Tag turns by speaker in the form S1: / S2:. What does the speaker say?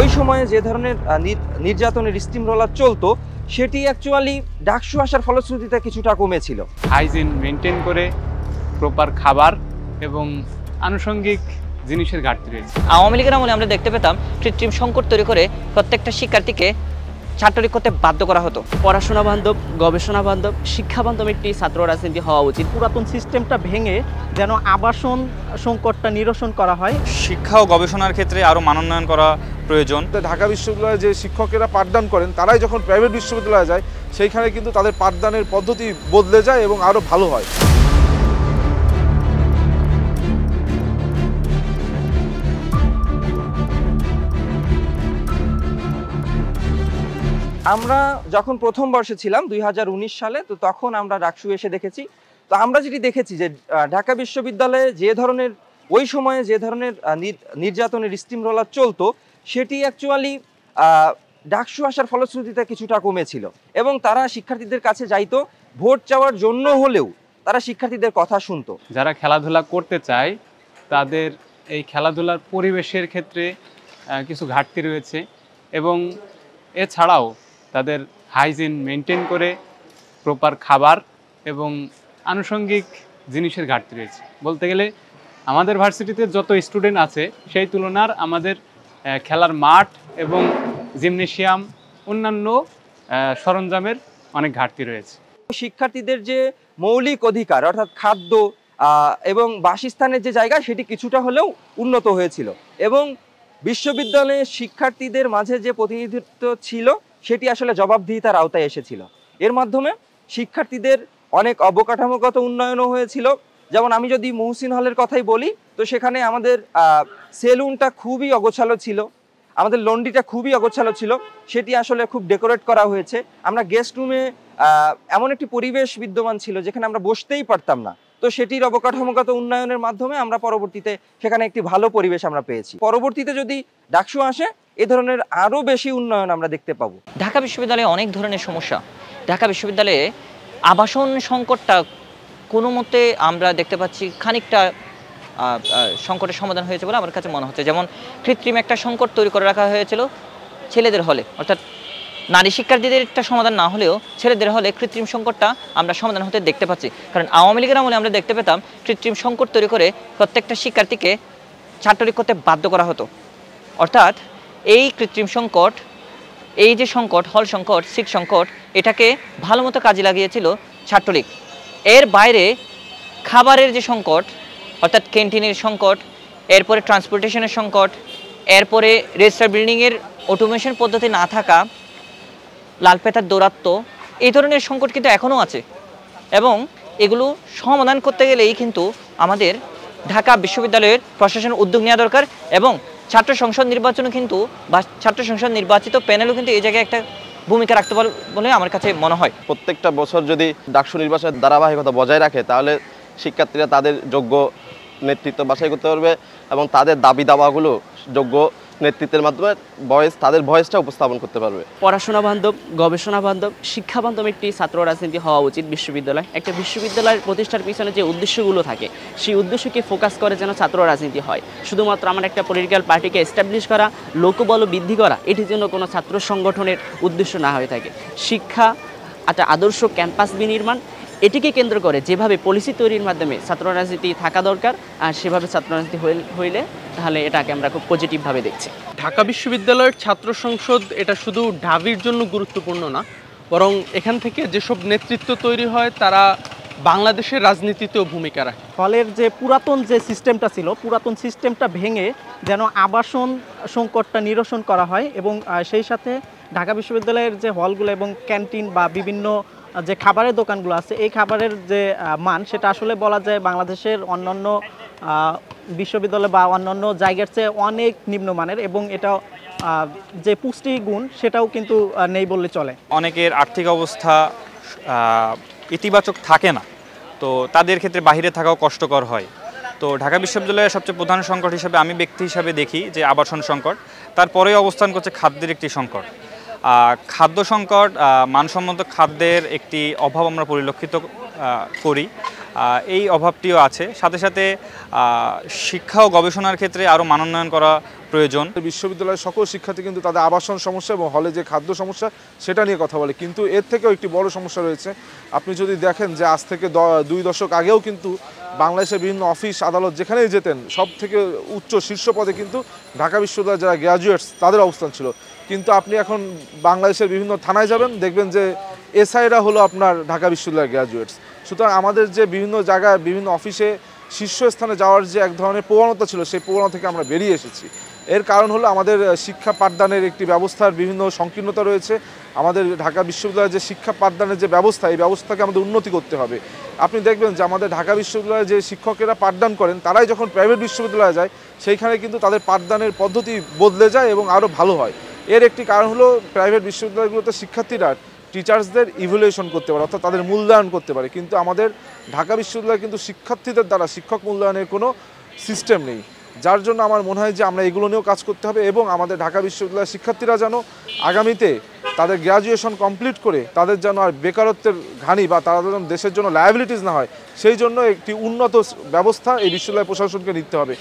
S1: ওই সময়ে যে ধরনের নির্যাতনের স্টিম রোলার চলতো সেটি অ্যাকচুয়ালি ডাকসু আসার ফলশ্রুতিতে কিছুটা কমেছিল।
S2: হাইজিন মেনটেন করে প্রপার খাবার এবং আনুষঙ্গিক জিনিসের ঘাটতি রয়েছে।
S3: আওয়ামী লীগের আমলে আমরা দেখতে পেতাম কৃত্রিম সংকট তৈরি করে প্রত্যেকটা শিক্ষার্থীকে ছাত্রলীগ করতে বাধ্য করা হতো।
S4: পড়াশোনা বান্ধব, গবেষণা বান্ধব, শিক্ষা বান্ধব একটি ছাত্র রাজনীতি হওয়া উচিত।
S5: পুরাতন সিস্টেমটা ভেঙে যেন আবাসন সংকটটা নিরসন করা হয়।
S6: শিক্ষা ও গবেষণার ক্ষেত্রে আরও মানোন্নয়ন করা প্রয়োজন।
S7: ঢাকা বিশ্ববিদ্যালয়ে যে শিক্ষকেরা পাঠদান করেন তারাই যখন প্রাইভেট বিশ্ববিদ্যালয়ে যায় সেইখানে কিন্তু তাদের পাঠদানের পদ্ধতি বদলে যায় এবং আরও ভালো হয়।
S1: আমরা যখন প্রথম বর্ষে ছিলাম 2019 সালে, তো তখন আমরা ডাকসু এসে দেখেছি। তো আমরা যেটি দেখেছি যে ঢাকা বিশ্ববিদ্যালয়ে যে ধরনের ওই সময়ে যে ধরনের নির্যাতনের স্টিম রোলার চলতো সেটি অ্যাকচুয়ালি ডাকসু আসার ফলশ্রুতিতে কিছুটা কমেছিল এবং তারা শিক্ষার্থীদের কাছে যাইতো ভোট চাওয়ার জন্য হলেও তারা শিক্ষার্থীদের কথা শুনতো।
S2: যারা খেলাধুলা করতে চায় তাদের এই খেলাধুলার পরিবেশের ক্ষেত্রে কিছু ঘাটতি রয়েছে এবং এছাড়াও তাদের হাইজিন মেনটেন করে প্রপার খাবার এবং আনুষঙ্গিক জিনিসের ঘাটতি রয়েছে। বলতে গেলে আমাদের ভার্সিটিতে যত স্টুডেন্ট আছে সেই তুলনার আমাদের খেলার মাঠ এবং জিমনেশিয়াম অন্যান্য সরঞ্জামের অনেক ঘাটতি রয়েছে।
S1: শিক্ষার্থীদের যে মৌলিক অধিকার অর্থাৎ খাদ্য এবং বাসস্থানের যে জায়গা সেটি কিছুটা হলেও উন্নত হয়েছিল এবং বিশ্ববিদ্যালয়ের শিক্ষার্থীদের মাঝে যে প্রতিনিধিত্ব ছিল সেটি আসলে জবাবদিহিতার আওতায় এসেছিল। এর মাধ্যমে শিক্ষার্থীদের অনেক অবকাঠামোগত উন্নয়নও হয়েছিল। যেমন আমি যদি মহসিন হলের কথাই বলি, তো সেখানে আমাদের সেলুনটা খুবই অগোছালো ছিল, আমাদের লন্ড্রিটা খুবই অগোছালো ছিল, সেটি আসলে খুব ডেকোরেট করা হয়েছে। আমরা গেস্ট রুমে এমন একটি পরিবেশ বিদ্যমান ছিল যেখানে আমরা বসতেই পারতাম না, তো সেটির অবকাঠামোগত উন্নয়নের মাধ্যমে আমরা পরবর্তীতে সেখানে একটি ভালো পরিবেশ আমরা পেয়েছি। পরবর্তীতে যদি ডাকসু আসে এ ধরনের আরও বেশি উন্নয়ন আমরা দেখতে পাবো।
S3: ঢাকা বিশ্ববিদ্যালয়ে অনেক ধরনের সমস্যা। ঢাকা বিশ্ববিদ্যালয়ে আবাসন সংকটটা কোনো মতে আমরা দেখতে পাচ্ছি খানিকটা সংকটের সমাধান হয়েছে বলে আমার কাছে মনে হচ্ছে। যেমন কৃত্রিম একটা সংকট তৈরি করে রাখা হয়েছিল ছেলেদের হলে, অর্থাৎ নারী শিক্ষার্থীদের একটা সমাধান না হলেও ছেলেদের হলে কৃত্রিম সংকটটা আমরা সমাধান হতে দেখতে পাচ্ছি। কারণ আওয়ামী লীগের আমলে আমরা দেখতে পেতাম কৃত্রিম সংকট তৈরি করে প্রত্যেকটা শিক্ষার্থীকে ছাত্রলীগ করতে বাধ্য করা হতো। অর্থাৎ এই কৃত্রিম সংকট, এই যে সংকট, হল সংকট, সিট সংকট, এটাকে ভালো মতো কাজে লাগিয়েছিল ছাত্রলীগ। এর বাইরে খাবারের যে সংকট, অর্থাৎ ক্যান্টিনের সংকট, এরপরে ট্রান্সপোর্টেশনের সংকট, এরপরে রেজিস্টার বিল্ডিংয়ের অটোমেশন পদ্ধতি না থাকা, লালপেতার দৌরাত্ম্য, এই ধরনের সংকট কিন্তু এখনও আছে এবং এগুলো সমাধান করতে গেলেই কিন্তু আমাদের ঢাকা বিশ্ববিদ্যালয়ের প্রশাসনের উদ্যোগ নেওয়া দরকার এবং ছাত্র সংসদ নির্বাচনও কিন্তু বা ছাত্র সংসদ নির্বাচিত প্যানেলও কিন্তু এই জায়গায় একটা ভূমিকা রাখতে পারে বলে আমার কাছে মনে হয়।
S8: প্রত্যেকটা বছর যদি ডাকসু নির্বাচনের ধারাবাহিকতা বজায় রাখে তাহলে শিক্ষার্থীরা তাদের যোগ্য নেতৃত্ব বাছাই করতে পারবে এবং তাদের দাবি দাওয়াগুলো যোগ্য নেতৃত্বের মাধ্যমে তাদের ভয়েসটা উপস্থাপন করতে পারবে।
S4: পড়াশোনা বান্ধব, গবেষণা বান্ধব, শিক্ষা বান্ধব একটি ছাত্র রাজনীতি হওয়া উচিত বিশ্ববিদ্যালয়। একটা বিশ্ববিদ্যালয়ের প্রতিষ্ঠার পিছনে যে উদ্দেশ্যগুলো থাকে সেই উদ্দেশ্যকে ফোকাস করে যেন ছাত্র রাজনীতি হয়। শুধুমাত্র আমার একটা পলিটিক্যাল পার্টিকে এস্টাবলিশ করা, লোকবল বৃদ্ধি করা, এটির জন্য কোনো ছাত্র সংগঠনের উদ্দেশ্য না হয়ে থাকে। শিক্ষা, একটা আদর্শ ক্যাম্পাস বিনির্মাণ, এটিকে কেন্দ্র করে যেভাবে পলিসি তৈরির মাধ্যমে ছাত্র রাজনীতি থাকা দরকার আর সেভাবে ছাত্র রাজনীতি হইলে তাহলে এটাকে আমরা খুব পজিটিভভাবে দেখছি।
S9: ঢাকা বিশ্ববিদ্যালয়ের ছাত্র সংসদ এটা শুধু ঢাবির জন্য গুরুত্বপূর্ণ না, বরং এখান থেকে যেসব নেতৃত্ব তৈরি হয় তারা বাংলাদেশের রাজনীতিতেও ভূমিকা রাখে।
S5: ফলের যে পুরাতন যে সিস্টেমটা ছিল, পুরাতন সিস্টেমটা ভেঙে যেন আবাসন সংকটটা নিরসন করা হয় এবং সেই সাথে ঢাকা বিশ্ববিদ্যালয়ের যে হলগুলো এবং ক্যান্টিন বা বিভিন্ন যে খাবারের দোকানগুলো আছে এই খাবারের যে মান সেটা আসলে বলা যায় বাংলাদেশের অন্যান্য বিশ্ববিদ্যালয় বা অন্যান্য জায়গার চেয়ে অনেক নিম্নমানের এবং এটা যে পুষ্টিগুণ সেটাও কিন্তু নেই বললে চলে।
S6: অনেকের আর্থিক অবস্থা ইতিবাচক থাকে না, তো তাদের ক্ষেত্রে বাইরে থাকাও কষ্টকর হয়। তো ঢাকা বিশ্ববিদ্যালয়ের সবচেয়ে প্রধান সংকট হিসেবে আমি ব্যক্তি হিসাবে দেখি যে আবাসন সংকট, তারপরে অবস্থান করছে খাদ্যের একটি সংকট। খাদ্য সংকট, মানসম্মত খাদ্যের একটি অভাব আমরা পরিলক্ষিত করি। এই অভাবটিও আছে। সাথে সাথে শিক্ষা ও গবেষণার ক্ষেত্রে আরও মানোন্নয়ন করা প্রয়োজন।
S7: বিশ্ববিদ্যালয়ের সকল শিক্ষার্থী কিন্তু তাদের আবাসন সমস্যা এবং হলে যে খাদ্য সমস্যা সেটা নিয়ে কথা বলে, কিন্তু এর থেকেও একটি বড় সমস্যা রয়েছে। আপনি যদি দেখেন যে আজ থেকে 2 দশক আগেও কিন্তু বাংলাদেশের বিভিন্ন অফিস আদালত যেখানেই যেতেন সব থেকে উচ্চ শীর্ষ পদে কিন্তু ঢাকা বিশ্ববিদ্যালয়ের যারা গ্র্যাজুয়েটস তাদের অবস্থান ছিল, কিন্তু আপনি এখন বাংলাদেশের বিভিন্ন থানায় যাবেন দেখবেন যে এসআইরা হলো আপনার ঢাকা বিশ্ববিদ্যালয়ের গ্র্যাজুয়েটস। সুতরাং আমাদের যে বিভিন্ন জায়গায় বিভিন্ন অফিসে শীর্ষস্থানে যাওয়ার যে এক ধরনের প্রবণতা ছিল সেই প্রবণতা থেকে আমরা বেরিয়ে এসেছি। এর কারণ হলো আমাদের শিক্ষা পাঠদানের একটি ব্যবস্থার বিভিন্ন সংকীর্ণতা রয়েছে। আমাদের ঢাকা বিশ্ববিদ্যালয়ের যে শিক্ষা পাঠদানের যে ব্যবস্থা এই ব্যবস্থাকে আমাদের উন্নতি করতে হবে। আপনি দেখবেন যে আমাদের ঢাকা বিশ্ববিদ্যালয়ে যে শিক্ষকেরা পাঠদান করেন তারাই যখন প্রাইভেট বিশ্ববিদ্যালয়ে যায় সেইখানে কিন্তু তাদের পাঠদানের পদ্ধতি বদলে যায় এবং আরও ভালো হয়। এর একটি কারণ হলো প্রাইভেট বিশ্ববিদ্যালয়গুলোতে শিক্ষার্থীরা টিচার্সদের ইভ্যালুয়েশন করতে পারে, অর্থাৎ তাদের মূল্যায়ন করতে পারে, কিন্তু আমাদের ঢাকা বিশ্ববিদ্যালয়ে কিন্তু শিক্ষার্থীদের দ্বারা শিক্ষক মূল্যায়নের কোনো সিস্টেম নেই। যার জন্য আমার মনে হয় যে আমরা এগুলো নিয়েও কাজ করতে হবে এবং আমাদের ঢাকা বিশ্ববিদ্যালয়ের শিক্ষার্থীরা যেন আগামীতে তাদের গ্র্যাজুয়েশন কমপ্লিট করে তাদের যেন আর বেকারত্বের ঘানি বা তারা যেন দেশের জন্য লায়াবিলিটিস না হয় সেই জন্য একটি উন্নত ব্যবস্থা এই বিশ্ববিদ্যালয় প্রশাসনকে নিতে হবে।